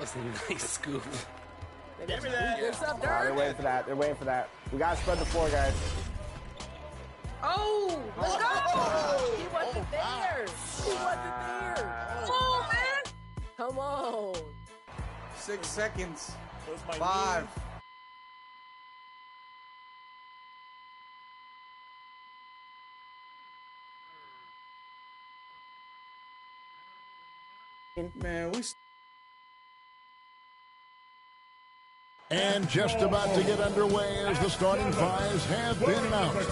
That's a nice scoop. Give me that. What's up, They're Dirk? waiting for that. They're waiting for that. We got to spread the floor, guys. Oh, let's go. He wasn't there. He wasn't there. Oh, man. Come on. 6 seconds. 5. Man, we. And just about to get underway as the starting fives have been announced.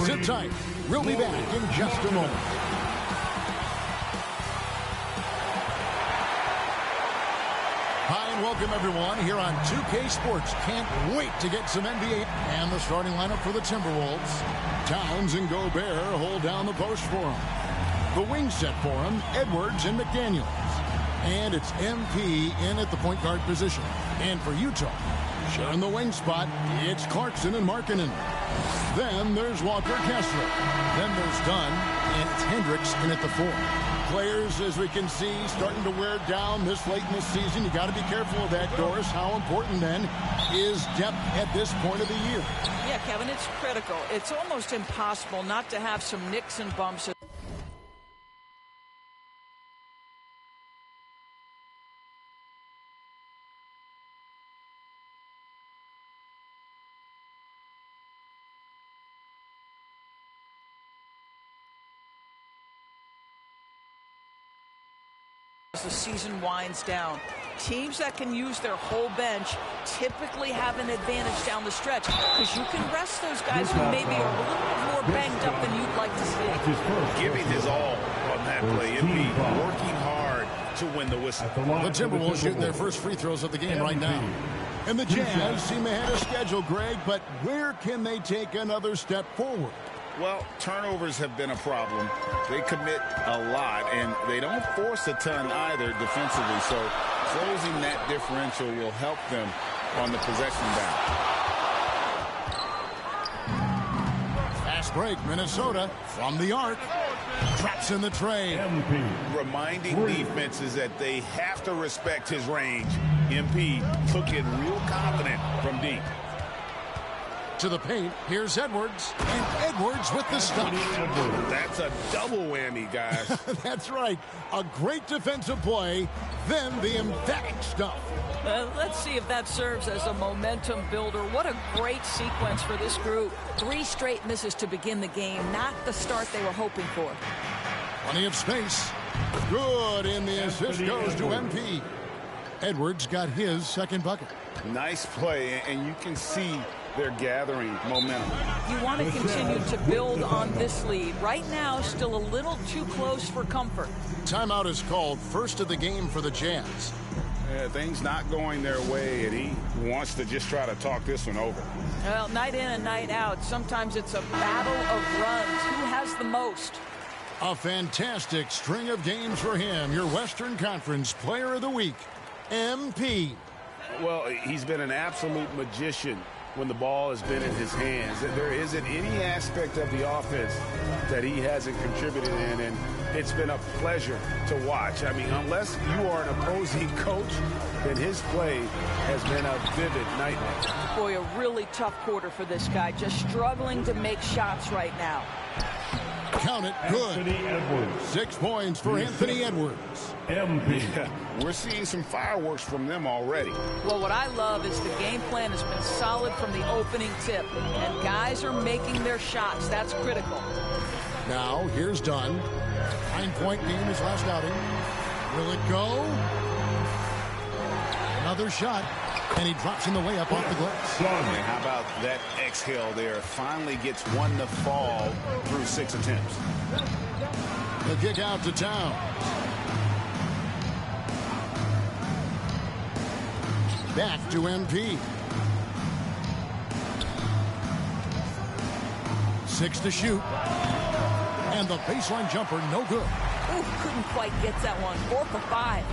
Sit tight. We'll be back in just a moment. Hi and welcome everyone here on 2K Sports. Can't wait to get some NBA. And the starting lineup for the Timberwolves. Towns and Gobert hold down the post for him. The wing set for him, Edwards and McDaniels. And it's MP in at the point guard position. And for Utah, sharing the wing spot, it's Clarkson and Markkanen. Then there's Walker Kessler. Then there's Dunn, and it's Hendricks in at the 4. Players, as we can see, starting to wear down this late in the season. You got to be careful of that, Doris. How important, then, is depth at this point of the year? Yeah, Kevin, it's critical. It's almost impossible not to have some nicks and bumps. As the season winds down, teams that can use their whole bench typically have an advantage down the stretch because you can rest those guys who maybe are a little bit more banged up than you'd like to see. Giving his all on that play. MP working hard to win the whistle. The Timberwolves shooting their first free throws of the game right now. And the Jazz seem ahead of schedule, Greg, but where can they take another step forward? Well, turnovers have been a problem. They commit a lot, and they don't force a ton either defensively. So closing that differential will help them on the possession down. Fast break, Minnesota from the arc. Traps in the tray. Reminding defenses that they have to respect his range. MP took it real confident from deep. To the paint, here's Edwards, and Edwards with the stop. That's a double whammy, guys. That's right. A great defensive play, then the emphatic stuff. Let's see if that serves as a momentum builder. What a great sequence for this group. 3 straight misses to begin the game, not the start they were hoping for. Plenty of space. Good, and the assist goes to MP. Edwards got his second bucket. Nice play, and you can see they're gathering momentum. You want to continue to build on this lead. Right now, still a little too close for comfort. Timeout is called, first of the game for the Jazz. Things not going their way, and he wants to just try to talk this one over. Well, night in and night out, sometimes it's a battle of runs. Who has the most? A fantastic string of games for him. Your Western Conference Player of the Week, MP. Well, he's been an absolute magician when the ball has been in his hands. There isn't any aspect of the offense that he hasn't contributed in, and it's been a pleasure to watch. I mean, unless you are an opposing coach, then his play has been a vivid nightmare. Boy, a really tough quarter for this guy, just struggling to make shots right now. Count it, good. 6 points for Anthony Edwards. Yeah, we're seeing some fireworks from them already. Well, what I love is the game plan has been solid from the opening tip, and guys are making their shots. That's critical. Now, here's Dunn. 9-point game his last outing. Will it go? Another shot, and he drops in the layup off the glass. And how about that exhale there? Finally gets one to fall through 6 attempts. The kick out to Towns. Back to MP. 6 to shoot. And the baseline jumper, no good. Ooh, couldn't quite get that one. 4 for 5.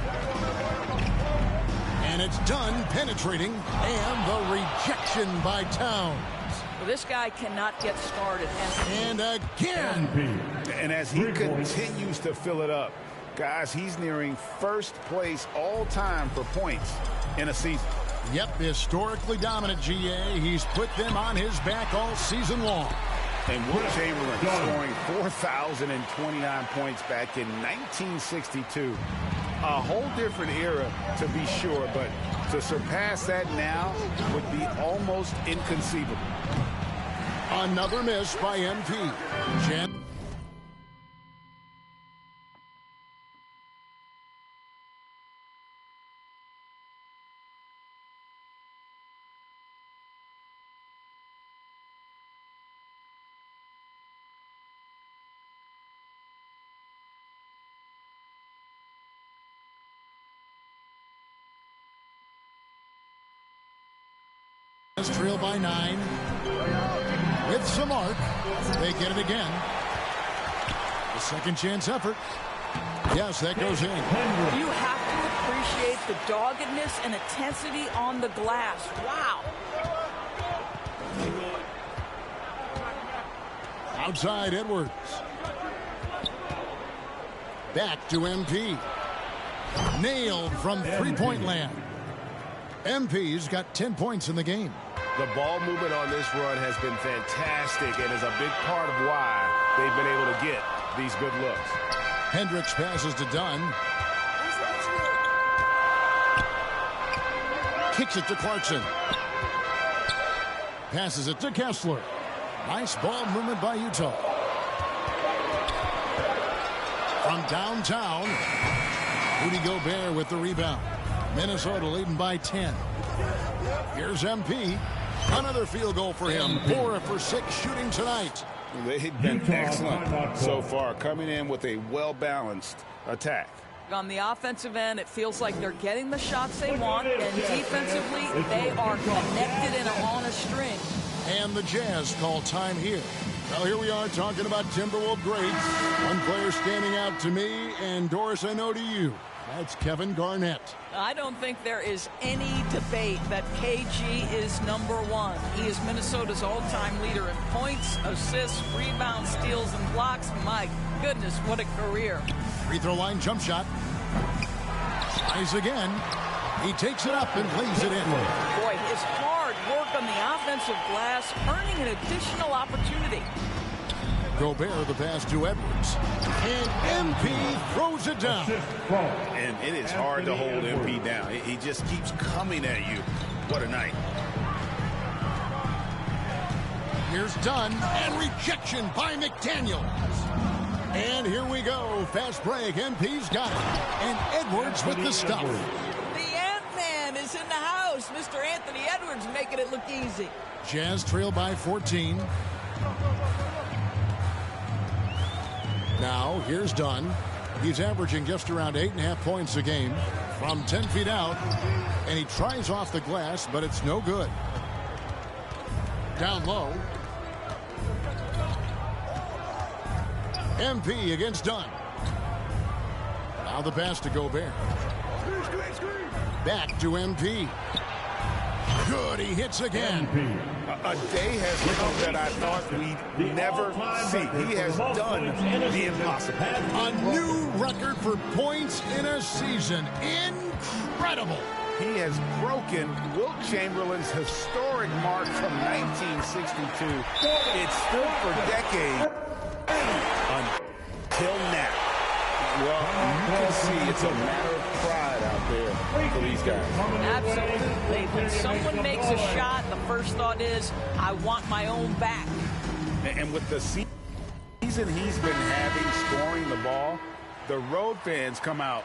And it's done penetrating. And the rejection by Towns. Well, this guy cannot get started. And again. And as he continues to fill it up, Guys, he's nearing first place all-time for points in a season. Yep, historically dominant, GA. He's put them on his back all season long. And Wilt Chamberlain scoring 4,029 points back in 1962. A whole different era, to be sure, but to surpass that now would be almost inconceivable. Another miss by MP. Trail by 9 with some arc. They get it again. The second chance effort. Yes, that goes in. You have to appreciate the doggedness and intensity on the glass. Wow. Outside Edwards. Back to MP. Nailed from three-point land. MP's got 10 points in the game. The ball movement on this run has been fantastic and is a big part of why they've been able to get these good looks. Hendricks passes to Dunn. Kicks it to Clarkson. Passes it to Kessler. Nice ball movement by Utah. From downtown, Rudy Gobert with the rebound. Minnesota leading by 10. Here's MP. Another field goal for him. 4 for 6 shooting tonight. They've been excellent so far, coming in with a well-balanced attack. On the offensive end, it feels like they're getting the shots they want, and defensively, they are connected and on a string. And the Jazz call time here. Well, here we are talking about Timberwolves greats. One player standing out to me, and Doris, I know to you. That's Kevin Garnett. I don't think there is any debate that KG is #1. He is Minnesota's all-time leader in points, assists, rebounds, steals, and blocks. My goodness, what a career. Free throw line jump shot. Tries again. He takes it up and lays it in. Boy, his hard work on the offensive glass, earning an additional opportunity. Gobert the pass to Edwards. And MP throws it down. And it is hard to hold MP down. He just keeps coming at you. What a night. Here's Dunn, and rejection by McDaniels. And here we go. Fast break. MP's got it. And Edwards with the stuff. The Ant-Man is in the house. Mr. Anthony Edwards making it look easy. Jazz trail by 14. Now, here's Dunn. He's averaging just around 8.5 points a game from 10 feet out. And he tries off the glass, but it's no good. Down low. MP against Dunn. Now the pass to Gobert. Back to MP. Good, he hits again. A day has come that I thought we'd never see. He has done the impossible. A new record for points in a season. Incredible. He has broken Wilt Chamberlain's historic mark from 1962. It stood for decades until now. Well, you can see it's a matter of pride out there for these guys. Absolutely. When someone makes a shot, the first thought is, I want my own back. And with the season he's been having scoring the ball, the road fans come out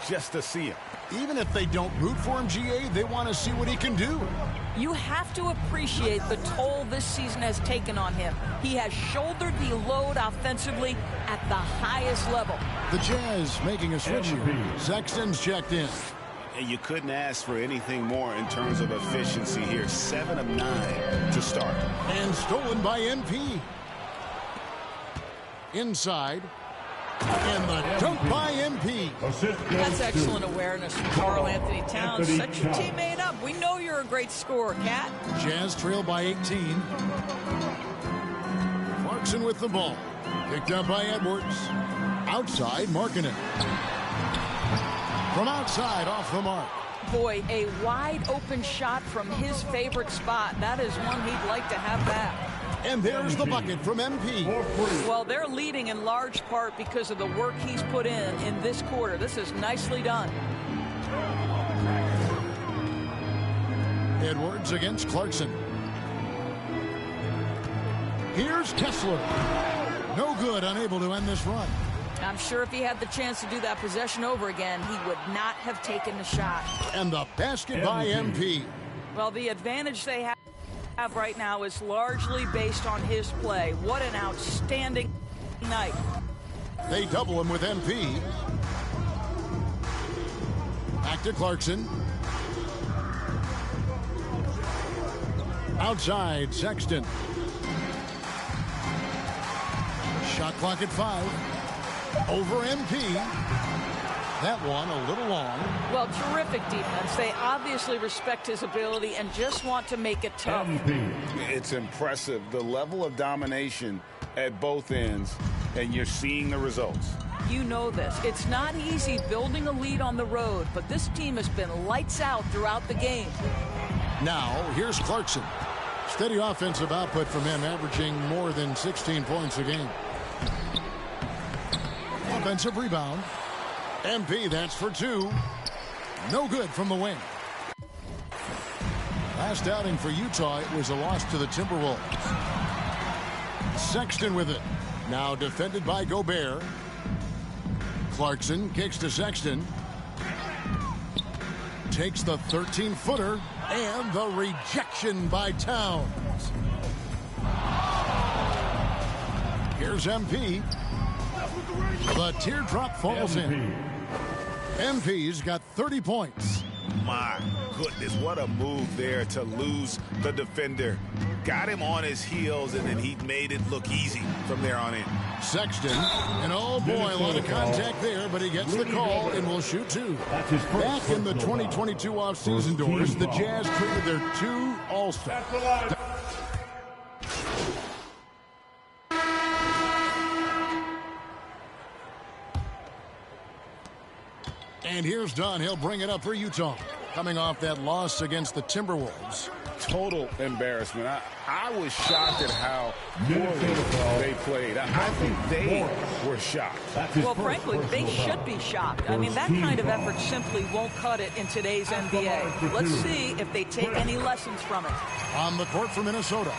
just to see him. Even if they don't root for him, GA, they want to see what he can do. You have to appreciate the toll this season has taken on him. He has shouldered the load offensively at the highest level. The Jazz making a switch here. Sexton's checked in. And you couldn't ask for anything more in terms of efficiency here. 7 of 9 to start. And stolen by MP. Inside. And the dunk by MP. That's excellent awareness from Karl Anthony Towns. Set your teammate up. We know you're a great scorer, Cat. Jazz trail by 18. Clarkson with the ball. Picked up by Edwards. Outside, Markkanen. From outside, off the mark. Boy, a wide open shot from his favorite spot. That is one he'd like to have back. And there's the bucket from MP. Well, they're leading in large part because of the work he's put in this quarter. This is nicely done. Edwards against Clarkson. Here's Kessler. No good, unable to end this run. I'm sure if he had the chance to do that possession over again, he would not have taken the shot. And the basket by MP. Well, the advantage they have right now is largely based on his play. What an outstanding night. They double him with MP. Back to Clarkson. Outside, Sexton. Shot clock at 5. Over MP. That one a little long. Well, terrific defense. They obviously respect his ability and just want to make it tough. It's impressive, the level of domination at both ends, and you're seeing the results. You know this. It's not easy building a lead on the road, but this team has been lights out throughout the game. Now, here's Clarkson. Steady offensive output from him, averaging more than 16 points a game. Offensive rebound. MP, that's for 2. No good from the wing. Last outing for Utah, it was a loss to the Timberwolves. Sexton with it. Now defended by Gobert. Clarkson kicks to Sexton. Takes the 13-footer. And the rejection by Towns. Here's MP. The teardrop falls in. MP's got 30 points. My goodness, what a move there to lose the defender. Got him on his heels, and then he made it look easy from there on in. Sexton, and oh boy, a lot of contact there, but he gets the call and will shoot 2. Back in the 2022 offseason doors, the Jazz traded their 2 All-Stars. And here's Dunn. He'll bring it up for Utah. Coming off that loss against the Timberwolves. Total embarrassment. I was shocked at how poorly they played. I think they were shocked. Well, frankly, they should be shocked. I mean, that kind of effort simply won't cut it in today's NBA. Let's see if they take any lessons from it. On the court for Minnesota,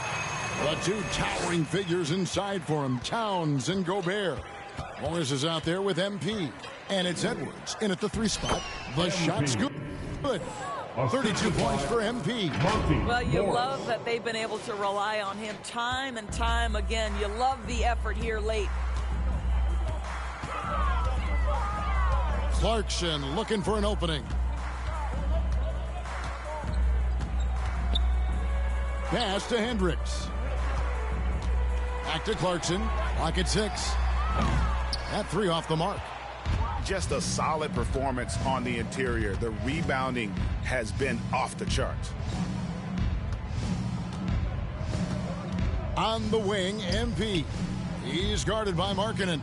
the 2 towering figures inside for him, Towns and Gobert. Morris is out there with MP. And it's Edwards in at the 3 spot. The shot's good. 32 points for MP. Well, you love that they've been able to rely on him time and time again. You love the effort here late. Clarkson looking for an opening. Pass to Hendricks. Back to Clarkson. Lock at 6. That 3 off the mark. Just a solid performance on the interior. The rebounding has been off the charts. On the wing, MP. He's guarded by Markkanen.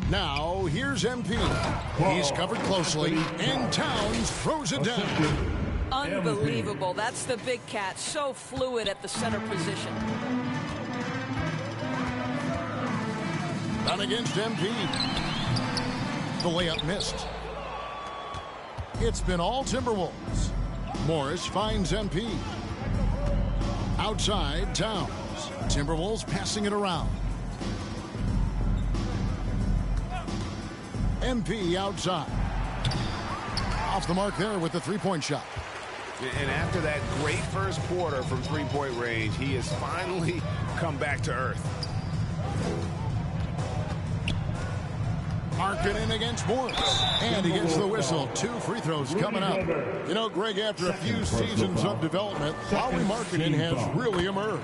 Now, here's MP. He's covered closely, and Towns throws it down. Unbelievable. That's the big cat. So fluid at the center position. Down against MP. The layup missed. It's been all Timberwolves. Morris finds MP. Outside, Towns. Timberwolves passing it around. MP outside. Off the mark there with the 3-point shot. And after that great first quarter from 3-point range, he has finally come back to earth. Markkanen against Morris. And he gets the whistle. 2 free throws coming up. You know, Greg, after a few seasons of development, Lauri Markkanen has really emerged.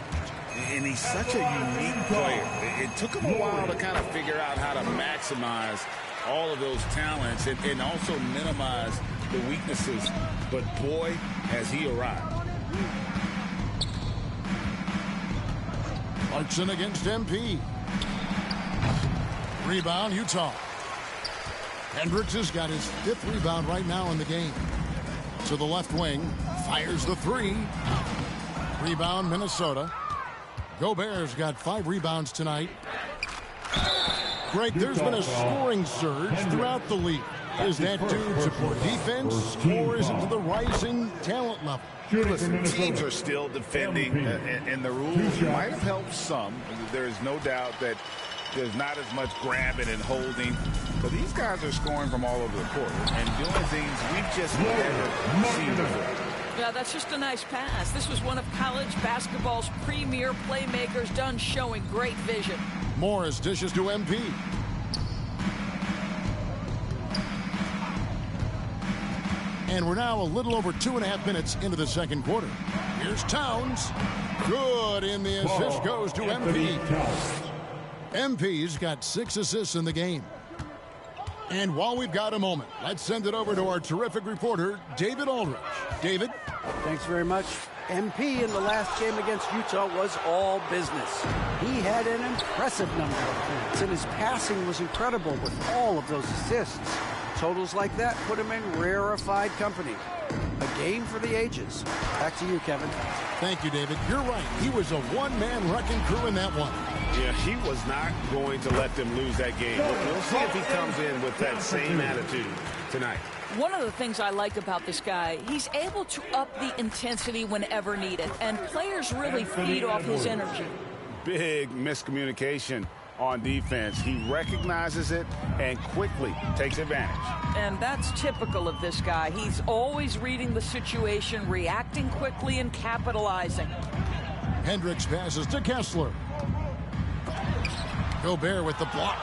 And he's such a unique player. It took him a while to kind of figure out how to maximize all of those talents and also minimize the weaknesses. But boy, has he arrived. Clarkson against MP. Rebound, Utah. Hendricks has got his 5th rebound right now in the game. To the left wing, fires the 3. Rebound, Minnesota. Gobert's got 5 rebounds tonight. Greg, there's been a scoring surge throughout the league. Is that due to poor defense, or is it to the rising talent level? Listen, teams are still defending, and the rules might have helped some. There's no doubt that there's not as much grabbing and holding, but these guys are scoring from all over the court and doing things we've just never seen before. Yeah, that's just a nice pass. This was one of college basketball's premier playmakers done showing great vision. Morris dishes to MP. And we're now a little over 2.5 minutes into the second quarter. Here's Towns. Good, and the assist goes to MP. MP's got 6 assists in the game. And while we've got a moment, let's send it over to our terrific reporter, David Aldridge. David? Thanks very much. MP in the last game against Utah was all business. He had an impressive number of points, and his passing was incredible with all of those assists. Totals like that put him in rarefied company. A game for the ages. Back to you, Kevin. Thank you, David. You're right. He was a one-man wrecking crew in that one. Yeah, he was not going to let them lose that game. We'll see if he comes in with that same attitude tonight. One of the things I like about this guy, he's able to up the intensity whenever needed, and players really feed off his energy. Big miscommunication on defense. He recognizes it and quickly takes advantage. And that's typical of this guy. He's always reading the situation, reacting quickly, and capitalizing. Hendricks passes to Kessler. Gobert with the block.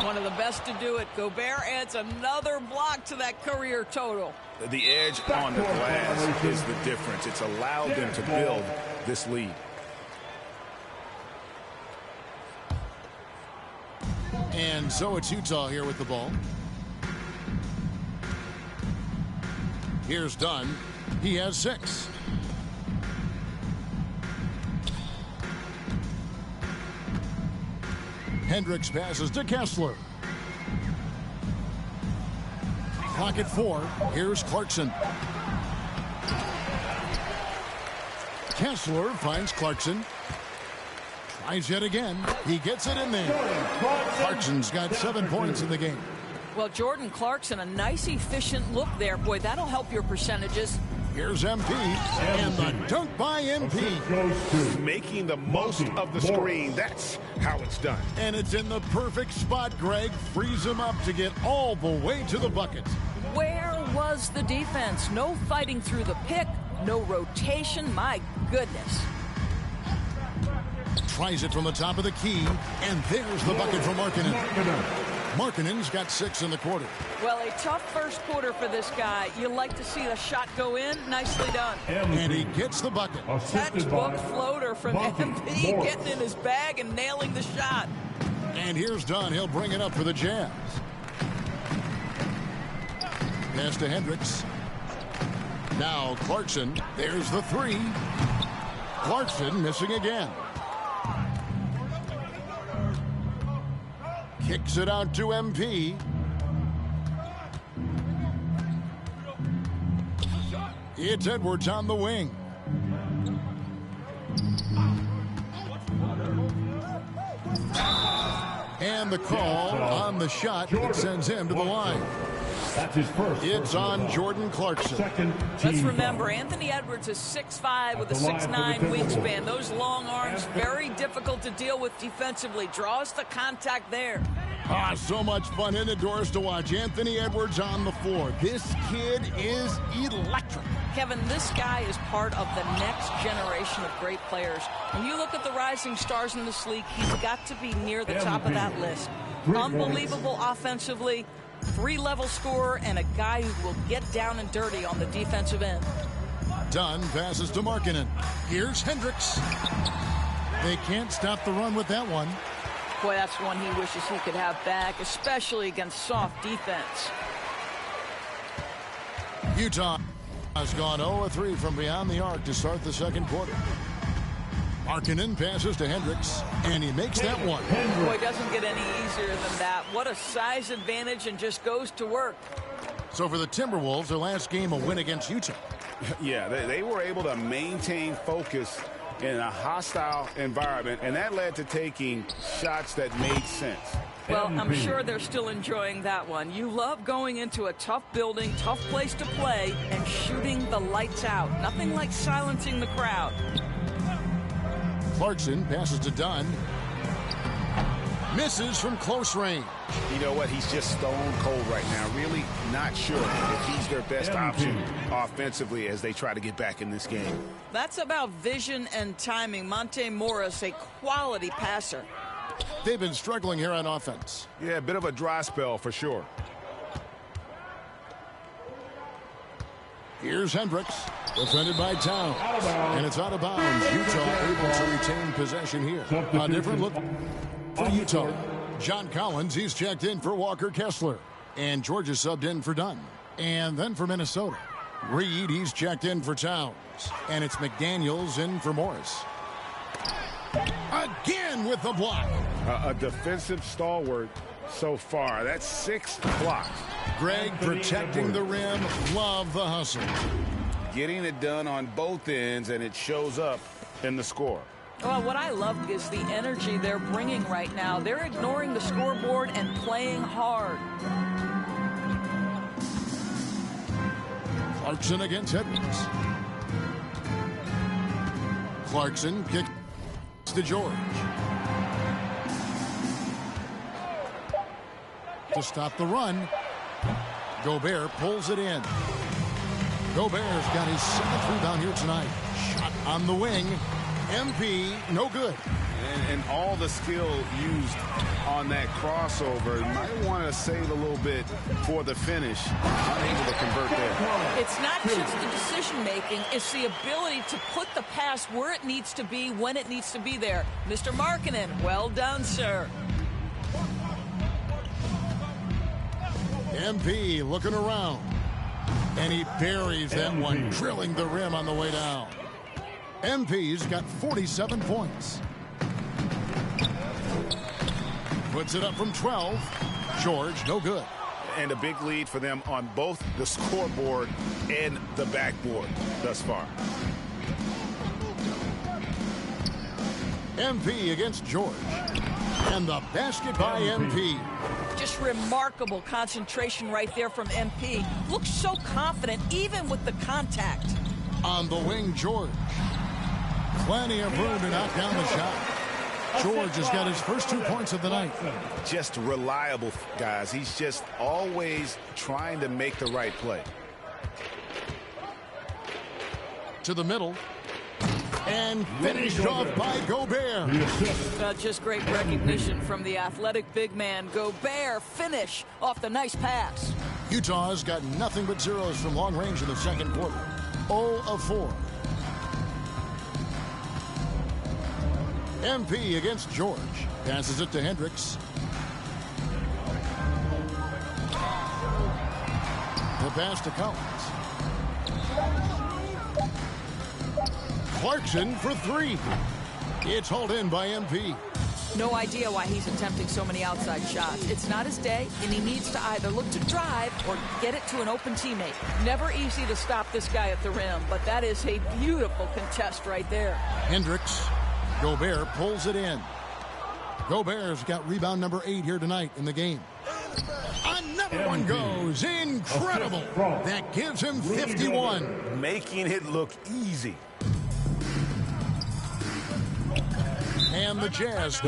One of the best to do it. Gobert adds another block to that career total. The edge on the glass is the difference. It's allowed them to build this lead. And so it's Utah here with the ball. Here's Dunn. He has 6. Hendricks passes to Kessler. Clock at 4. Here's Clarkson. Kessler finds Clarkson. Tries yet again. He gets it in there. Clarkson's got 7 points in the game. Well, Jordan Clarkson, a nice, efficient look there. Boy, that'll help your percentages. Here's MP, and the dunk by MP. Making the most of the screen. That's how it's done. And it's in the perfect spot, Greg. Frees him up to get all the way to the bucket. Where was the defense? No fighting through the pick, no rotation. My goodness. Tries it from the top of the key, and there's the bucket for Markkanen. Markkanen's got 6 in the quarter. Well, a tough first quarter for this guy. You like to see the shot go in. Nicely done. And he gets the bucket. Textbook floater from MP, getting in his bag and nailing the shot. And here's Dunn. He'll bring it up for the Jazz. Pass to Hendricks. Now Clarkson. There's the 3. Clarkson missing again. Kicks it out to MP. It's Edwards on the wing. And the call on the shot that sends him to the line. That's his first. It's on Jordan Clarkson. Let's remember, Anthony Edwards is 6'5" with a 6'9" wingspan. Those long arms, very difficult to deal with defensively. Draws the contact there. So much fun in the doors to watch Anthony Edwards on the floor. This kid is electric. Kevin, this guy is part of the next generation of great players. When you look at the rising stars in this league, he's got to be near the top of that list. Unbelievable offensively, 3-level scorer, and a guy who will get down and dirty on the defensive end. Dunn passes to Markkanen. Here's Hendricks. They can't stop the run with that one. Boy, that's one he wishes he could have back, especially against soft defense. Utah has gone 0-3 from beyond the arc to start the second quarter. Markkanen passes to Hendricks, and he makes that one. Boy, it doesn't get any easier than that. What a size advantage, and just goes to work. So for the Timberwolves, their last game, a win against Utah. Yeah, they were able to maintain focus in a hostile environment, and that led to taking shots that made sense. Well, I'm sure they're still enjoying that one. You love going into a tough building, tough place to play, and shooting the lights out. Nothing like silencing the crowd. Clarkson passes to Dunn. Misses from close range. You know what? He's just stone cold right now. Really not sure if he's their best option offensively as they try to get back in this game. That's about vision and timing. Monte Morris, a quality passer. They've been struggling here on offense. Yeah, a bit of a dry spell for sure. Here's Hendricks, defended by Towns, and it's out of bounds. Utah able to retain possession here. A different look for Utah. John Collins, he's checked in for Walker Kessler, and Georgia subbed in for Dunn. And then for Minnesota, Reed, he's checked in for Towns, and it's McDaniels in for Morris. Again with the block. A defensive stalwart so far. That's 6 blocks. Greg protecting the rim. Love the hustle. Getting it done on both ends, and it shows up in the score. Well, what I love is the energy they're bringing right now. They're ignoring the scoreboard and playing hard. Clarkson against Edwards. Clarkson kicks to George. To stop the run, Gobert pulls it in. Gobert's got his 7th rebound here tonight. Shot on the wing. MP, no good. And all the skill used on that crossover. You might want to save a little bit for the finish. Unable to convert there. It's not just the decision-making. It's the ability to put the pass where it needs to be, when it needs to be there. Mr. Markkanen, well done, sir. MP looking around. And he buries that one, drilling the rim on the way down. MP's got 47 points. Puts it up from 12. George, no good. And a big lead for them on both the scoreboard and the backboard thus far. MP against George. And the basket by MP. Just remarkable concentration right there from MP. Looks so confident, even with the contact. On the wing, George. Plenty of room to knock down the shot. George has got his first 2 points of the night. Just reliable, guys. He's just always trying to make the right play. To the middle. And finished off by Gobert. Just great recognition from the athletic big man. Gobert finish off the nice pass. Utah's got nothing but zeros from long range in the second quarter. 0 of 4. MP against George. Passes it to Hendricks. The pass to Collins. Clarkson for 3. It's hauled in by MP. No idea why he's attempting so many outside shots. It's not his day, and he needs to either look to drive or get it to an open teammate. Never easy to stop this guy at the rim, but that is a beautiful contest right there. Hendricks. Gobert pulls it in. Gobert's got rebound number 8 here tonight in the game. Another one goes. Incredible. That gives him 51. Making it look easy. And the Jazz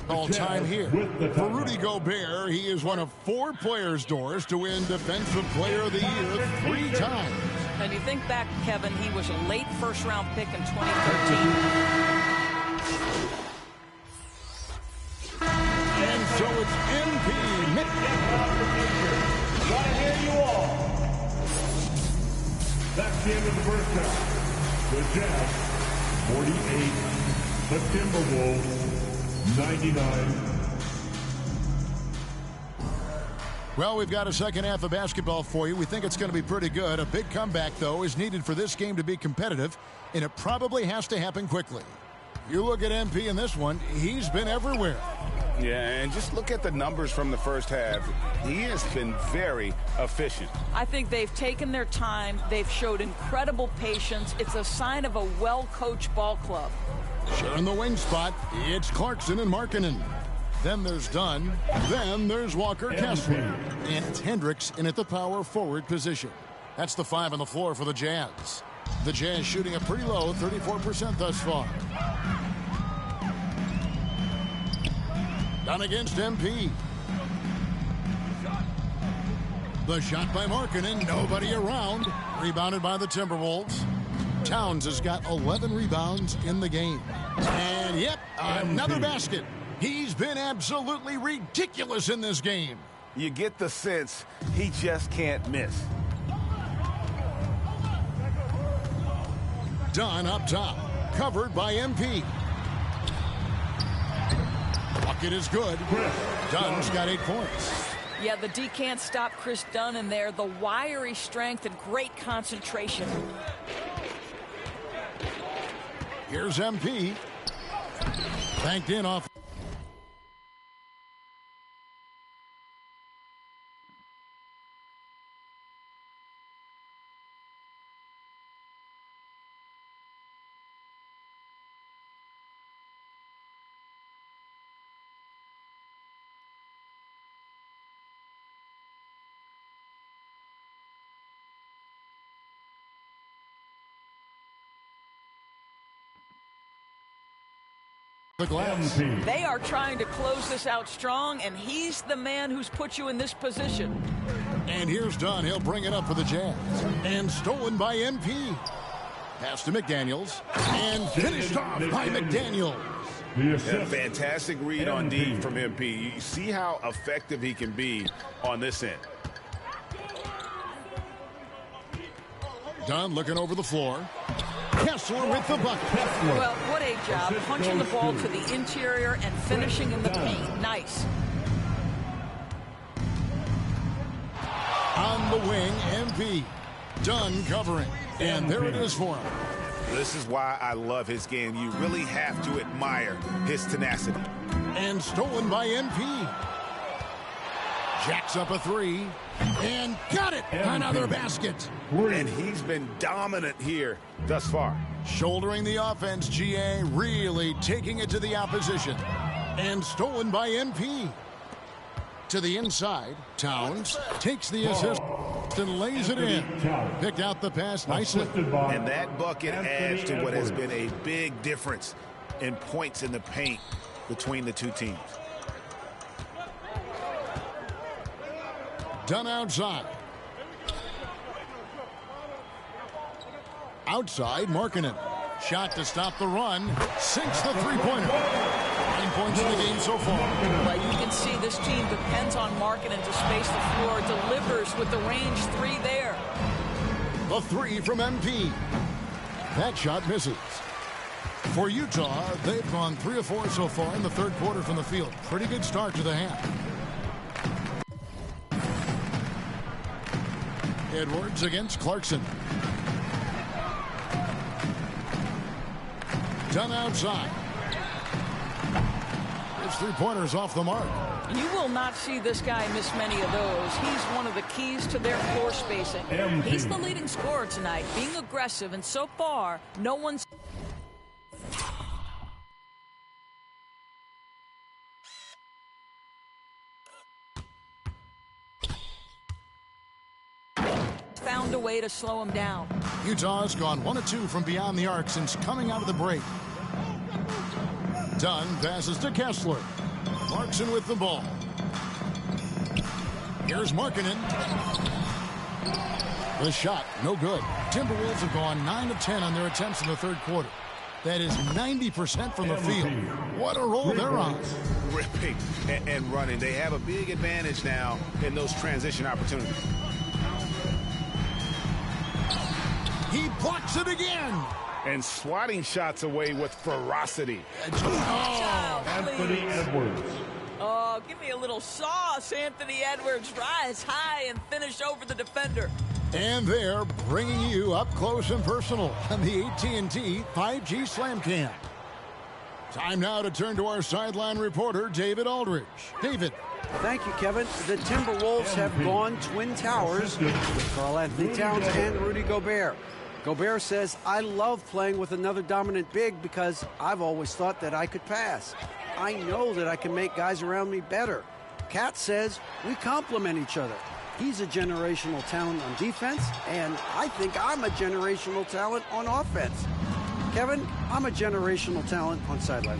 all time here. For Rudy Gobert, he is one of 4 players, Doris, to win Defensive Player of the Year 3 times. And you think back, Kevin, he was a late first-round pick in 2013. And so it's MP. Right here you are. That's the end of the first half. The Jazz 48, the Timberwolves 99. Well, we've got a second half of basketball for you. We think it's going to be pretty good. A big comeback, though, is needed for this game to be competitive, and it probably has to happen quickly. You look at MP in this one, he's been everywhere. Yeah, and just look at the numbers from the first half. He has been very efficient. I think they've taken their time. They've showed incredible patience. It's a sign of a well-coached ball club. Sharing the wing spot, it's Clarkson and Markkanen. Then there's Dunn. Then there's Walker Kessler. And it's Hendricks in at the power forward position. That's the 5 on the floor for the Jazz. The Jazz shooting a pretty low 34% thus far. Dunn against MP. The shot by Markkanen, nobody around. Rebounded by the Timberwolves. Towns has got 11 rebounds in the game. And yep, another basket. He's been absolutely ridiculous in this game. You get the sense he just can't miss. Dunn up top, covered by MP. Bucket is good. Dunn's got 8 points. Yeah, the D can't stop Chris Dunn in there. The wiry strength and great concentration. Here's MP. Banked in off. The glass. They are trying to close this out strong, and he's the man who's put you in this position. And here's Dunn. He'll bring it up for the Jazz. And stolen by MP. Pass to McDaniels. And finished off by McDaniels. A fantastic read on D from MP. You see how effective he can be on this end. Dunn looking over the floor. Kessler with the bucket. Well, what a job. Punching the ball to the interior and finishing in the paint. Nice. On the wing, MP. Dunn covering. And there it is for him. This is why I love his game. You really have to admire his tenacity. And stolen by MP. Jacks up a 3. And got it. Another basket. And he's been dominant here thus far. Shouldering the offense, GA really taking it to the opposition. And stolen by MP. To the inside, Towns takes the assist and lays it in. Picked out the pass nicely. And that bucket adds to what has been a big difference in points in the paint between the two teams. Dunn outside. Outside, Markkanen. Shot to stop the run. Sinks the three-pointer. 9 points in the game so far. Well, you can see this team depends on Markkanen to space the floor. Delivers with the range 3 there. The 3 from MP. That shot misses. For Utah, they've gone 3 of 4 so far in the third quarter from the field. Pretty good start to the half. Edwards against Clarkson. Dunn outside. His three-pointer's off the mark. You will not see this guy miss many of those. He's one of the keys to their floor spacing. He's the leading scorer tonight, being aggressive, and so far, no one's found a way to slow him down. Utah's gone 1 of 2 from beyond the arc since coming out of the break. Dunn passes to Kessler. Clarkson with the ball. Here's Markkanen. The shot, no good. Timberwolves have gone 9 of 10 on their attempts in the third quarter. That is 90% from the field. What a roll they're on. Ripping and running. They have a big advantage now in those transition opportunities. He blocks it again. And swatting shots away with ferocity. Anthony Edwards. Oh, give me a little sauce, Anthony Edwards. Rise high and finish over the defender. And they're bringing you up close and personal on the AT&T 5G Slam Cam. Time now to turn to our sideline reporter, David Aldridge. David. Thank you, Kevin. The Timberwolves have gone Twin Towers with Karl-Anthony Towns and Rudy Gobert. Gobert says, I love playing with another dominant big because I've always thought that I could pass. I know that I can make guys around me better. Cat says, we complement each other. He's a generational talent on defense, and I think I'm a generational talent on offense. Kevin, I'm a generational talent on sideline.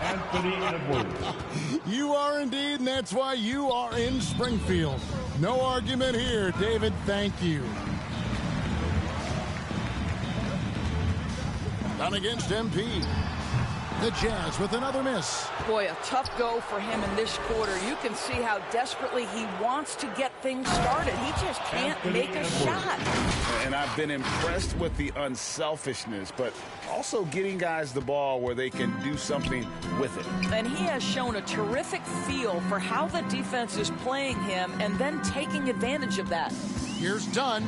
Anthony Edwards. You are indeed, and that's why you are in Springfield. No argument here, David. Thank you. Down against MP. The Jazz with another miss. Boy, a tough go for him in this quarter. You can see how desperately he wants to get things started. He just can't make a shot. And I've been impressed with the unselfishness, but also getting guys the ball where they can do something with it. And he has shown a terrific feel for how the defense is playing him and then taking advantage of that. Here's Dunn.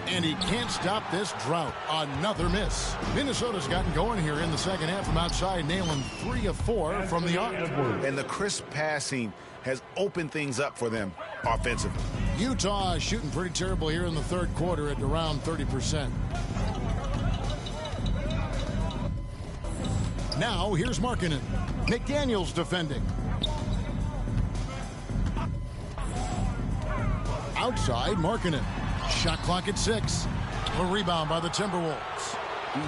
And he can't stop this drought. Another miss. Minnesota's gotten going here in the second half from outside, nailing 3 of 4 from the arc. And the crisp passing has opened things up for them offensively. Utah is shooting pretty terrible here in the third quarter at around 30%. Now, here's Markkanen. McDaniels defending. Outside, Markkanen. Shot clock at 6. A rebound by the Timberwolves.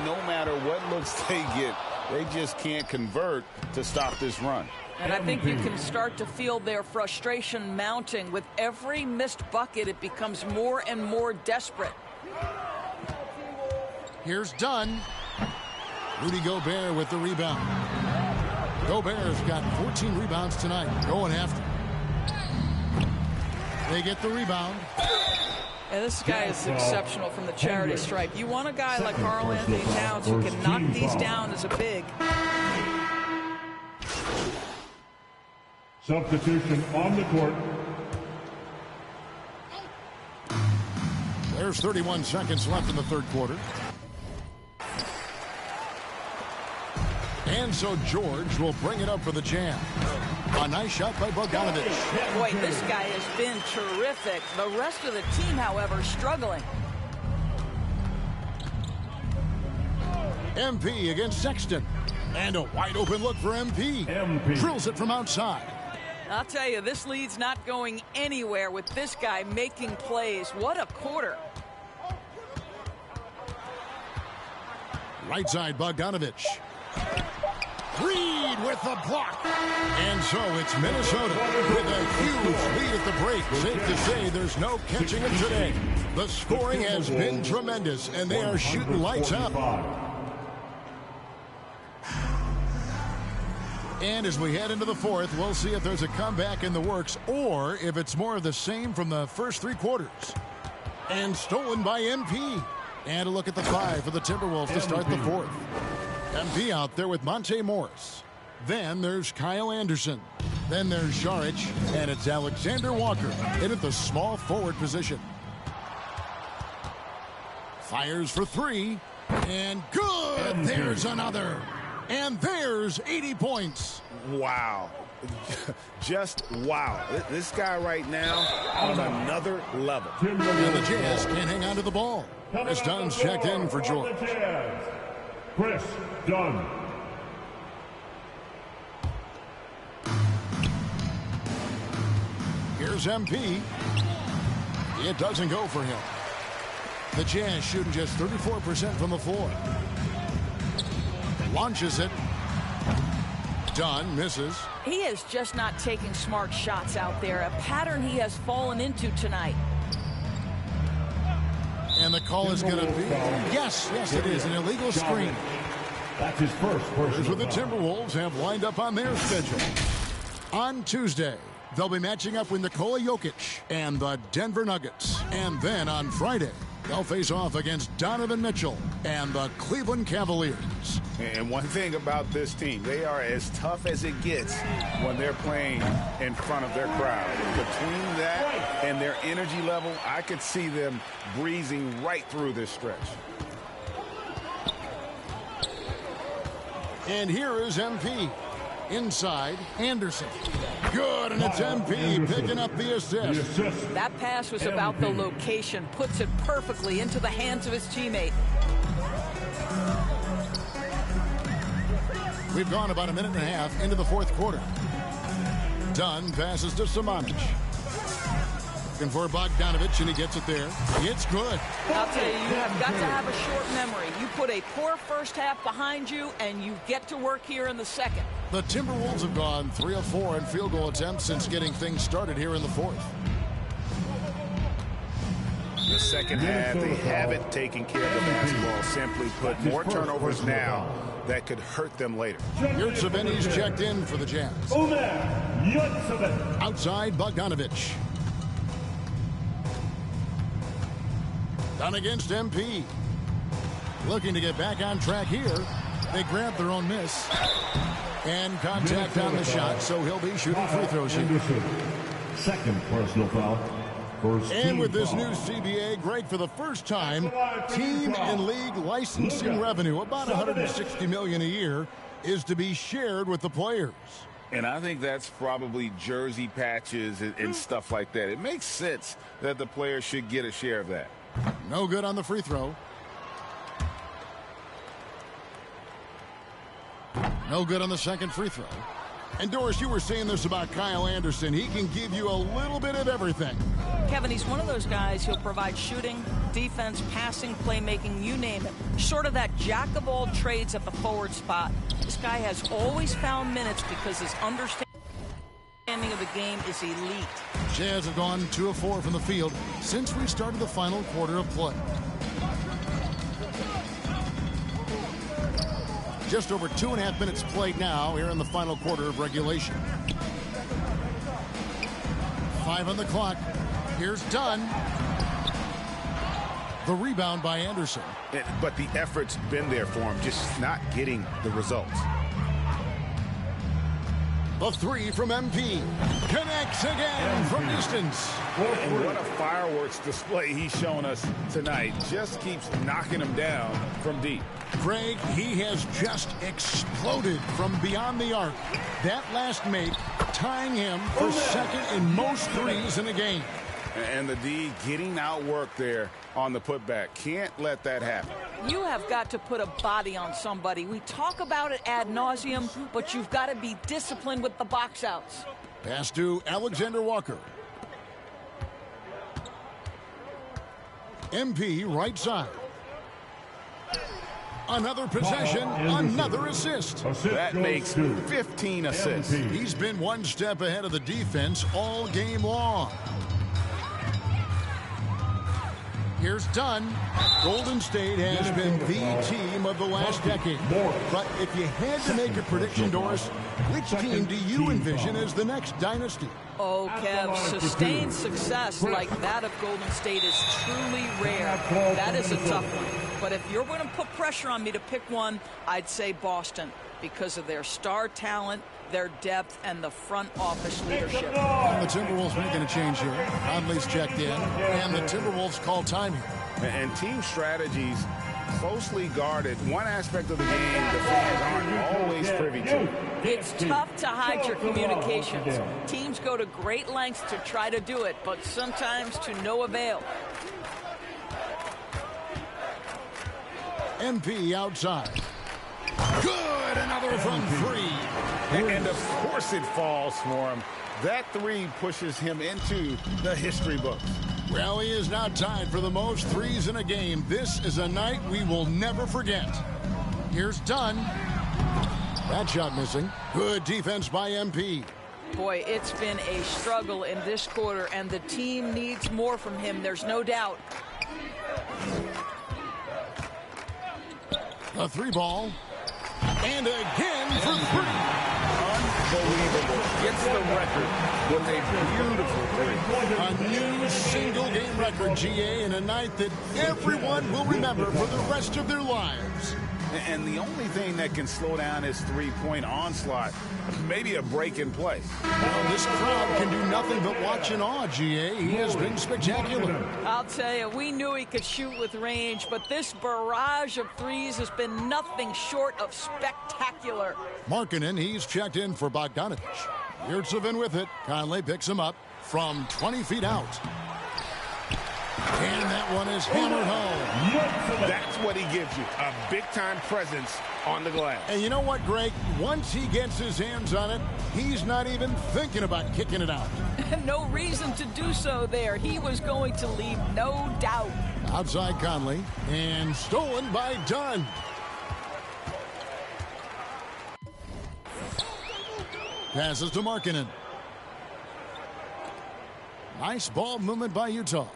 No matter what looks they get, they just can't convert to stop this run. And I think you can start to feel their frustration mounting. With every missed bucket, it becomes more and more desperate. Here's Dunn. Rudy Gobert with the rebound. Gobert's got 14 rebounds tonight, going after. They get the rebound. And this guy is exceptional from the charity stripe. You want a guy like Karl-Anthony Towns who can knock these down as a big. Substitution on the court. There's 31 seconds left in the third quarter. And so George will bring it up for the Jam. A nice shot by Bogdanovic. Boy, this guy has been terrific. The rest of the team, however, struggling. MP against Sexton. And a wide open look for MP. Drills it from outside. I'll tell you, this lead's not going anywhere with this guy making plays. What a quarter. Right side, Bogdanovic. Reed with the block. And so it's Minnesota with a huge lead at the break. Safe to say there's no catching them today. The scoring has been tremendous, and they are shooting lights out. And as we head into the fourth, we'll see if there's a comeback in the works or if it's more of the same from the first 3 quarters. And stolen by MP. And a look at the 5 for the Timberwolves to start the fourth. MP out there with Monte Morris. Then there's Kyle Anderson. Then there's Šarić, and it's Alexander Walker in at the small forward position. Fires for 3, and good! There's another. And there's 80 points. Wow. Just wow. This guy right now on another level. And the Jazz can't hang on to the ball. As Dunn's checked in for George. Chris Dunn. Here's MP. It doesn't go for him. The Jazz shooting just 34% from the floor. Launches it. Dunn misses. He is just not taking smart shots out there, a pattern he has fallen into tonight. And the call is going to be, yes, it is, an illegal screen. That's his first personal. Here's what the Timberwolves have lined up on their schedule. On Tuesday, they'll be matching up with Nikola Jokic and the Denver Nuggets. And then on Friday, they'll face off against Donovan Mitchell and the Cleveland Cavaliers. And one thing about this team, they are as tough as it gets when they're playing in front of their crowd. Between that and their energy level, I could see them breezing right through this stretch. And here is MP. Inside, Anderson. Good, and it's MP picking up the assist. That pass was about the location. Puts it perfectly into the hands of his teammate. We've gone about a minute and a half into the fourth quarter. Dunn passes to Samanic. Looking for Bogdanovich, and he gets it there. It's good. I'll tell you, you have got to have a short memory. You put a poor first half behind you, and you get to work here in the second. The Timberwolves have gone 3 of 4 in field goal attempts since getting things started here in the fourth. The second half, they haven't taken care of the basketball. Simply put, more turnovers now that could hurt them later. Yurtseven's checked in for the Jazz. Outside, Bogdanovich. Done against MP. Looking to get back on track here. They grab their own miss. And contact on the shot, so he'll be shooting free throws here. Second personal foul. And with this new CBA, Greg, for the first time, team and league licensing revenue, about $160 million a year, is to be shared with the players. And I think that's probably jersey patches and stuff like that. It makes sense that the players should get a share of that. No good on the free throw. No good on the second free throw. And Doris, you were saying this about Kyle Anderson. He can give you a little bit of everything. Kevin, he's one of those guys. He'll provide shooting, defense, passing, playmaking, you name it. Sort of that jack of all trades at the forward spot. This guy has always found minutes because his understanding of the game is elite. Jazz have gone 2 of 4 from the field since we started the final quarter of play. Just over 2.5 minutes played now here in the final quarter of regulation. 5 on the clock. Here's Dunn. The rebound by Anderson. But the effort's been there for him, just not getting the results. The three from MP. Connects again from distance. And what a fireworks display he's shown us tonight. Just keeps knocking him down from deep. Greg, he has just exploded from beyond the arc. That last make tying him for second in most threes in a game. And the D getting outworked there on the putback. Can't let that happen. You have got to put a body on somebody. We talk about it ad nauseum, but you've got to be disciplined with the box outs. Pass to Alexander Walker. MP right side. Another possession, another assist. That makes 15 assists. He's been one step ahead of the defense all game long. Here's Dunn. Golden State has been the team of the last decade. But if you had to make a prediction, Doris, which team do you envision as the next dynasty? Oh, Kev, sustained success like that of Golden State is truly rare. That is a tough one. But if you're going to put pressure on me to pick one, I'd say Boston because of their star talent, their depth, and the front office leadership. And the Timberwolves making a change here. Conley's checked in, and the Timberwolves call time here. And team strategies closely guarded. One aspect of the game the fans aren't always privy to. It's tough to hide your communications. Teams go to great lengths to try to do it, but sometimes to no avail. MP outside. Good, another from three. And of course it falls for him. That three pushes him into the history books. Well, he is now tied for the most threes in a game. This is a night we will never forget. Here's Dunn. That shot missing. Good defense by MP. Boy, it's been a struggle in this quarter, and the team needs more from him. There's no doubt. A three ball. And again for three. Unbelievable. Gets the record with a beautiful three. A new single-game record, GA, in a night that everyone will remember for the rest of their lives. And the only thing that can slow down his three-point onslaught, maybe a break in play. Well, this crowd can do nothing but watch in awe, GA. He has been spectacular. I'll tell you, we knew he could shoot with range, but this barrage of threes has been nothing short of spectacular. Markkanen, he's checked in for Bogdanovic. Yurtseven with it. Conley picks him up from 20 feet out. And that one is hammered home. That's what he gives you, a big-time presence on the glass. And you know what, Greg? Once he gets his hands on it, he's not even thinking about kicking it out. No reason to do so there. He was going to leave no doubt. Outside Conley, and stolen by Dunn. Passes to Markkanen. Nice ball movement by Utah.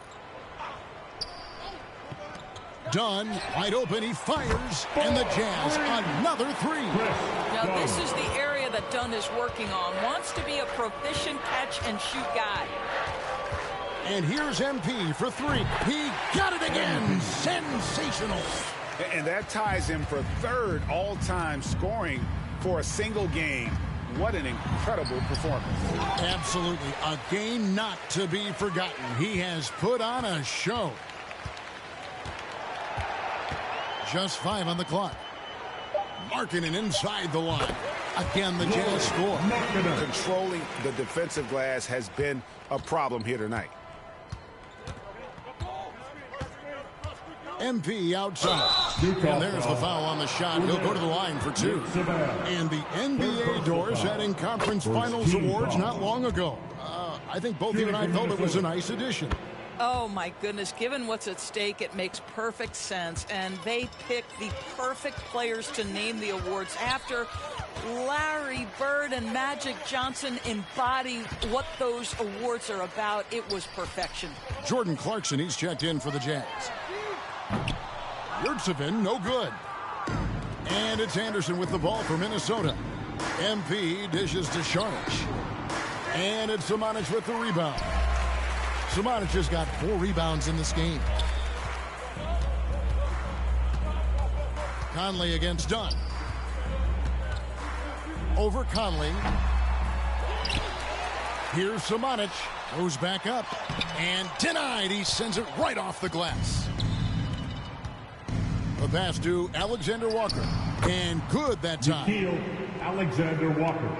Dunn, wide open, he fires, and the Jazz, another three. Now, this is the area that Dunn is working on. Wants to be a proficient catch-and-shoot guy. And here's MP for three. He got it again. Sensational. And that ties him for third all-time scoring for a single game. What an incredible performance. Absolutely. A game not to be forgotten. He has put on a show. Just 5 on the clock. Markkanen inside the line. Again, the Jazz score. Controlling the defensive glass has been a problem here tonight. MP outside. And there's the foul on the shot. He'll go to the line for two. And the NBA doors heading conference finals awards not long ago. I think both you and I felt it was a nice addition. Oh, my goodness. Given what's at stake, it makes perfect sense. And they picked the perfect players to name the awards after. Larry Bird and Magic Johnson embody what those awards are about. It was perfection. Jordan Clarkson, he's checked in for the Jazz. Yurtseven, no good. And it's Anderson with the ball for Minnesota. MP dishes to Šarić. And it's Samanic with the rebound. Samanic has got 4 rebounds in this game. Conley against Dunn. Over Conley. Here's Samanic. Goes back up. And denied. He sends it right off the glass. The pass to Alexander Walker. And good that time. Alexander Walker.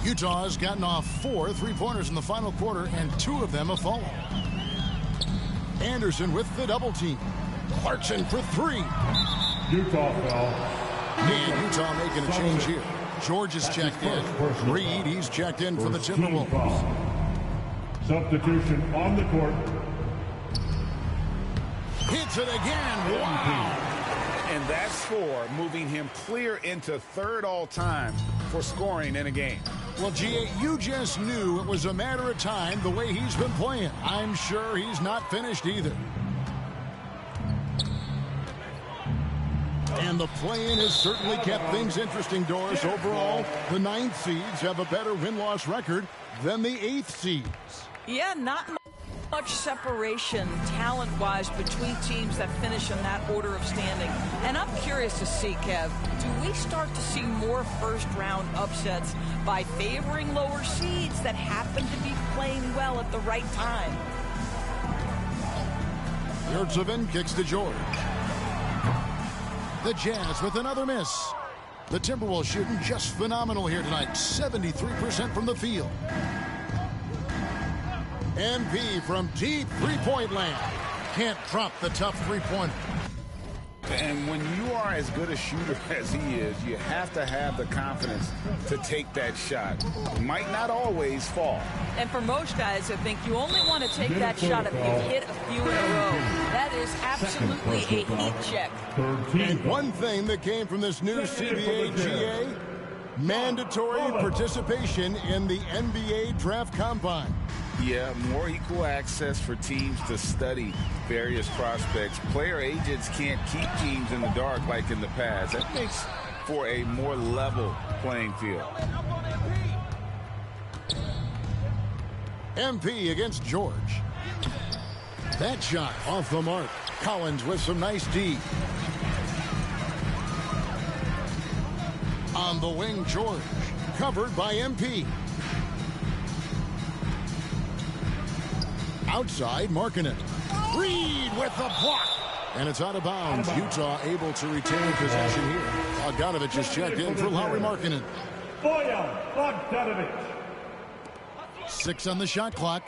Utah has gotten off 4 three-pointers in the final quarter, and 2 of them have fallen. Anderson with the double team. Clarkson for 3. Utah foul. And Utah making a change here. George is checked in. Reed, he's checked in for the Timberwolves. Substitution on the court. Hits it again. Wow. And that score moving him clear into third all-time for scoring in a game. Well, GA, you just knew it was a matter of time the way he's been playing. I'm sure he's not finished either. And the play-in has certainly kept things interesting, Doris. Overall, the 9th seeds have a better win-loss record than the 8th seeds. Yeah, not much separation talent-wise between teams that finish in that order of standing. And I'm curious to see, Kev, do we start to see more first-round upsets by favoring lower seeds that happen to be playing well at the right time? Yurtseven kicks to George. The Jazz with another miss. The Timberwolves shooting just phenomenal here tonight. 73% from the field. MP from deep three-point land. Can't drop the tough three-pointer. And when you are as good a shooter as he is, you have to have the confidence to take that shot. It might not always fall. And for most guys, I think you only want to take that shot if you've hit a few in a row. That is absolutely a heat check. And one thing that came from this new CBA GA, mandatory participation in the NBA Draft Combine. Yeah, more equal access for teams to study various prospects. Player agents can't keep teams in the dark like in the past. That makes for a more level playing field. MP against George. That shot off the mark. Collins with some nice D. On the wing, George. Covered by MP. Outside, Markkanen. Reed with the block. And it's out of bounds. Utah able to retain possession here. Bogdanovich is checked in for Lauri Markkanen. Bojan Bogdanovic. 6 on the shot clock.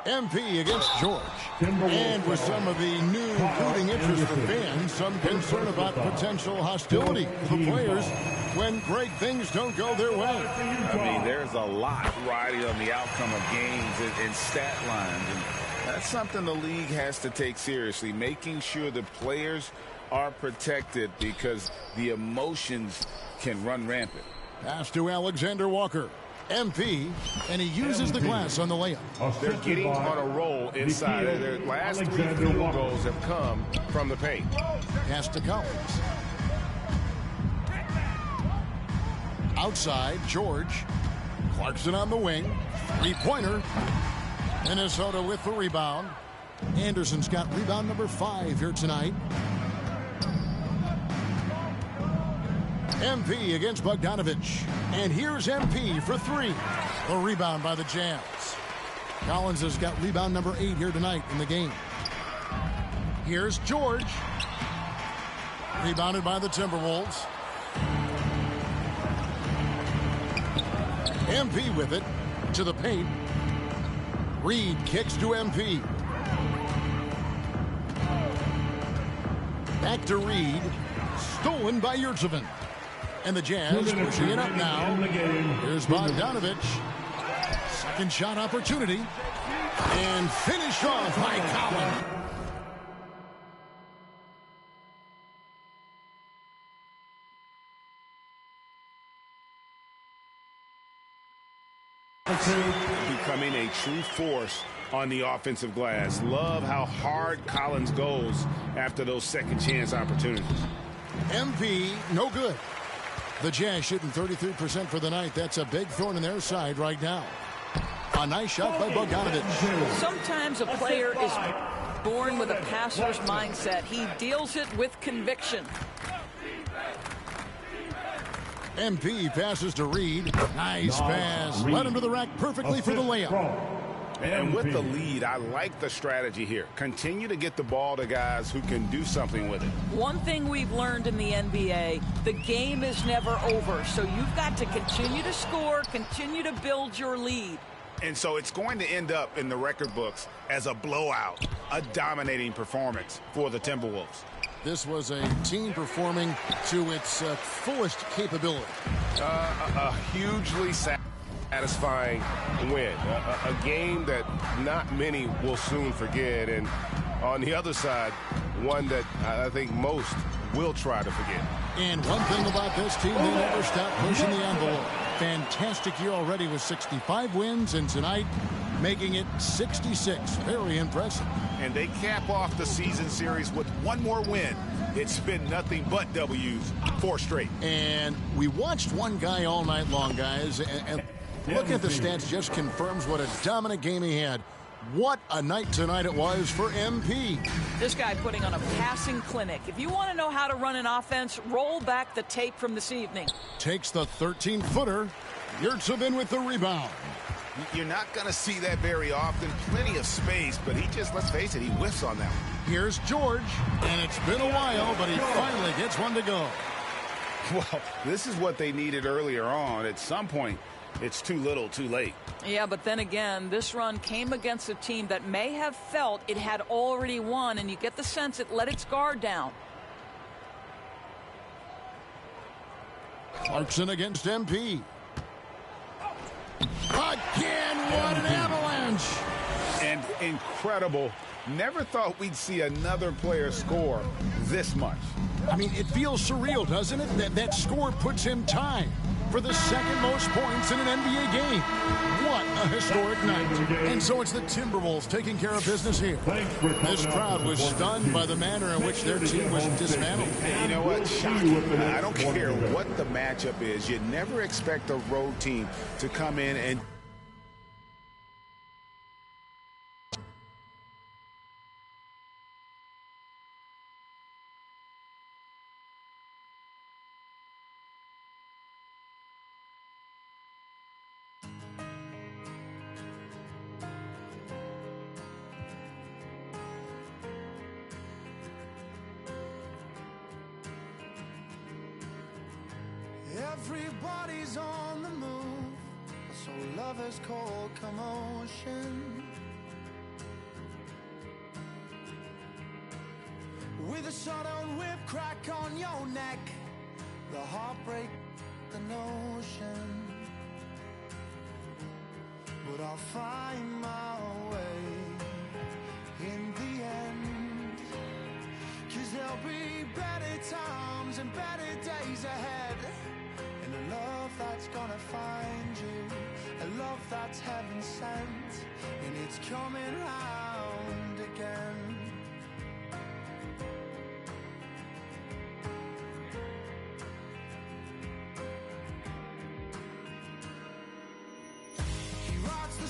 MP against George. And with some of the new recruiting interest for fans, some concern about potential hostility for the players when great things don't go their way. I mean, there's a lot riding on the outcome of games and stat lines. And that's something the league has to take seriously, making sure the players are protected because the emotions can run rampant. Pass to Alexander Walker. MP, and he uses the glass on the layup. They're getting on a roll inside. Their last 3 field goals have come from the paint. Pass to Collins. Outside, George. Clarkson on the wing. Three-pointer. Minnesota with the rebound. Anderson's got rebound number 5 here tonight. MP against Bogdanovich. And here's MP for 3. The rebound by the Jazz. Collins has got rebound number 8 here tonight in the game. Here's George. Rebounded by the Timberwolves. MP with it to the paint. Reed kicks to MP. Back to Reed. Stolen by Yurtseven. And the Jazz pushing it up now. Here's Bogdanovich. Second shot opportunity. And finished off by Collins. Becoming a true force on the offensive glass. Love how hard Collins goes after those second chance opportunities. MP, no good. The Jazz shooting 33% for the night. That's a big thorn in their side right now. A nice shot by Bogdanovich. Sometimes a player is born with a passer's mindset. He deals it with conviction. MP passes to Reed. Nice pass. Led him to the rack perfectly for the layup. And with the lead, I like the strategy here. Continue to get the ball to guys who can do something with it. One thing we've learned in the NBA, the game is never over. So you've got to continue to score, continue to build your lead. And so it's going to end up in the record books as a blowout, a dominating performance for the Timberwolves. This was a team performing to its fullest capability. A hugely satisfying win. A game that not many will soon forget. And on the other side, one that I think most will try to forget. And one thing about this team, they never stop pushing the envelope. Fantastic year already with 65 wins, and tonight making it 66. Very impressive. And they cap off the season series with one more win. It's been nothing but W's, 4 straight. And we watched one guy all night long, guys, and looking at the stats just confirms what a dominant game he had. What a night tonight it was for MP. This guy putting on a passing clinic. If you want to know how to run an offense, roll back the tape from this evening. Takes the 13-footer. Yurtseven with the rebound. You're not going to see that very often. Plenty of space, but he just, let's face it, he whiffs on that one. Here's George, and it's been a while, but he finally gets one to go. Well, this is what they needed earlier on. At some point, it's too little, too late. Yeah, but then again, this run came against a team that may have felt it had already won, and you get the sense it let its guard down. Clarkson against MP. Again, what an avalanche! And incredible. Never thought we'd see another player score this much. I mean, it feels surreal, doesn't it? That score puts him tied for the second most points in an NBA game. What a historic night. And so it's the Timberwolves taking care of business here. This crowd was stunned by the manner in which their team was dismantled. And you know what? Shocking. I don't care what the matchup is. You never expect a road team to come in and Everybody's on the move, so lovers call commotion. With a sudden whip crack on your neck, the heartbreak, the notion. But I'll find my way in the end, 'cause there'll be better times and better days ahead. And a love that's gonna find you, a love that's heaven sent, and it's coming round again.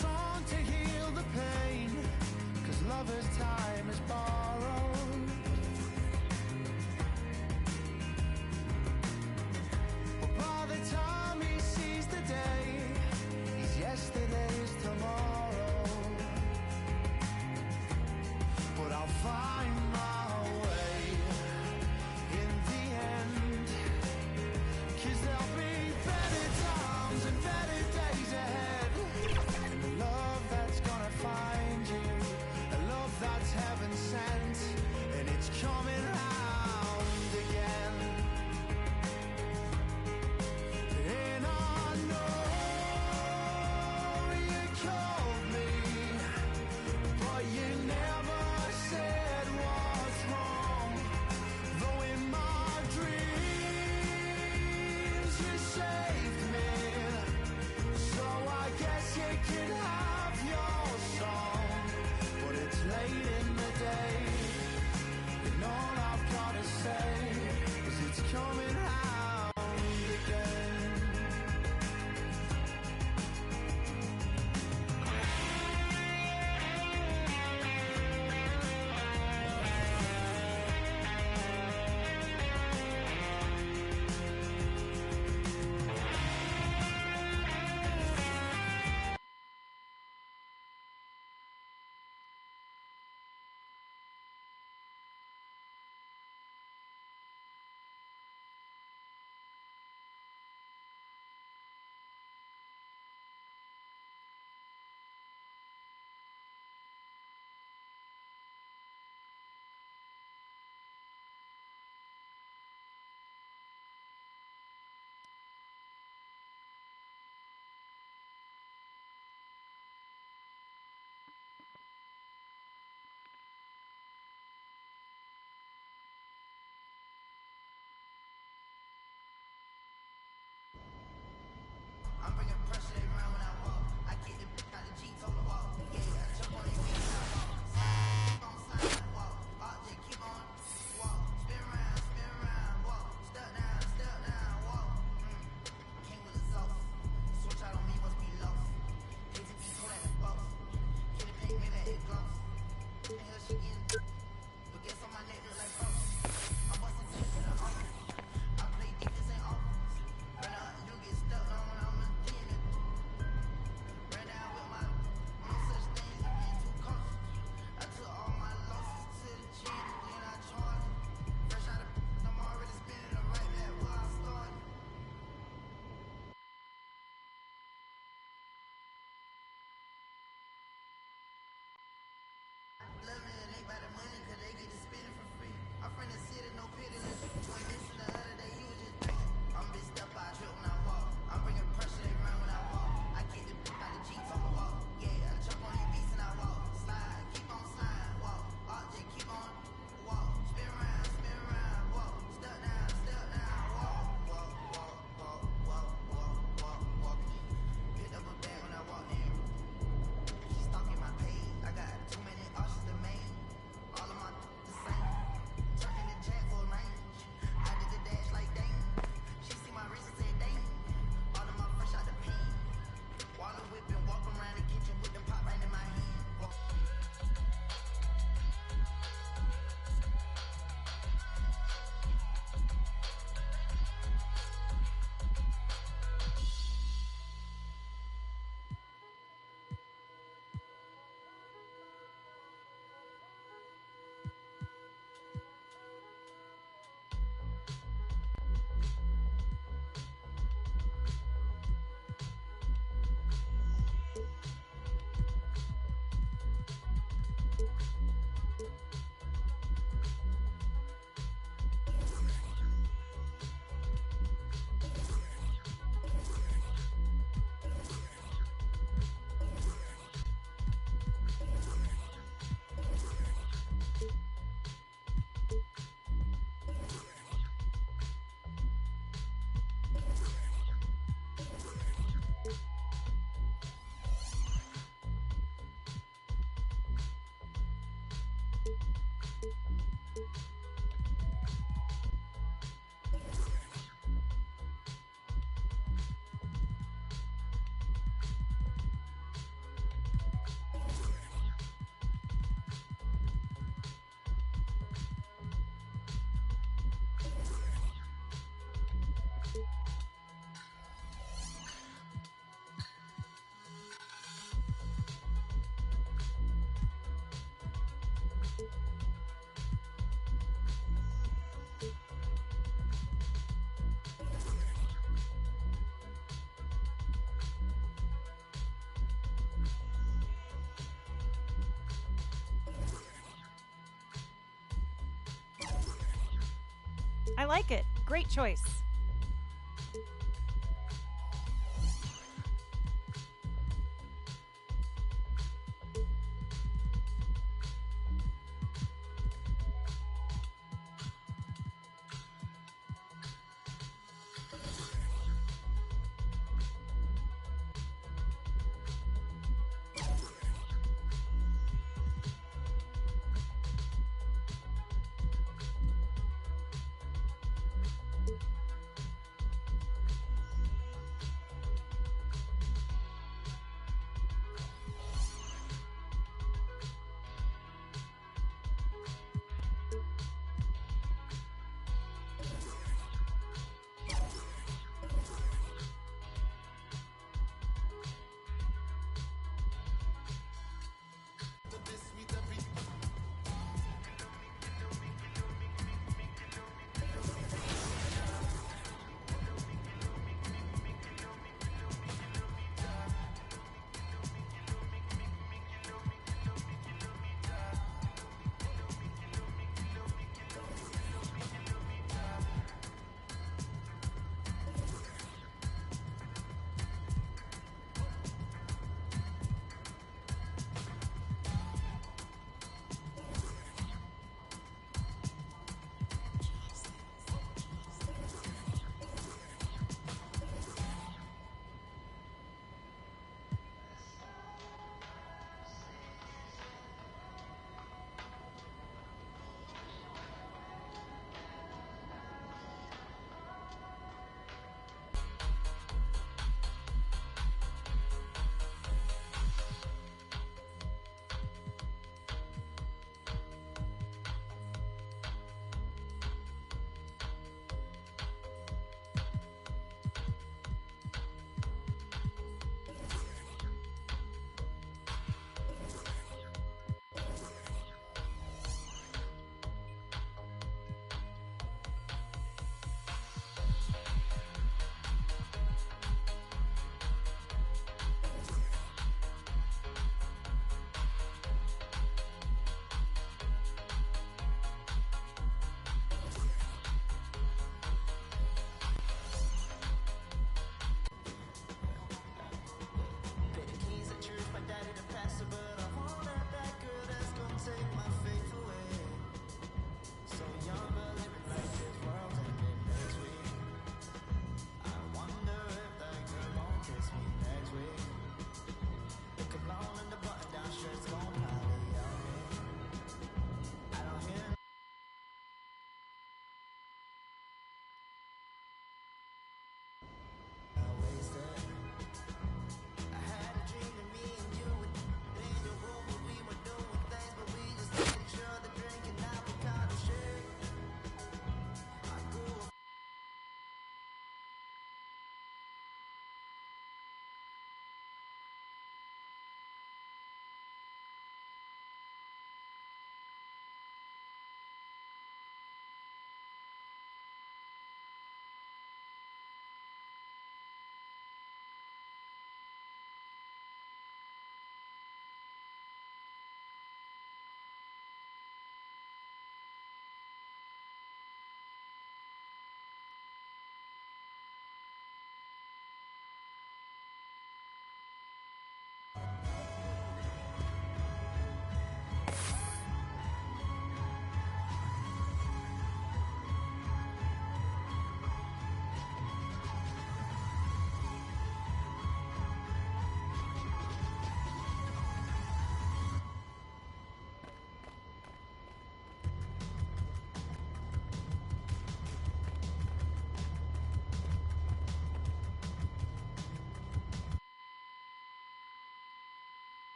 Song to heal the pain, 'cause lover's time is borrowed. But by the time he sees the day, he's yesterday's tomorrow. But I'll find my way in the end, 'cause there'll be better times and better days ahead. Find you, a love that's heaven sent. I like it. Great choice.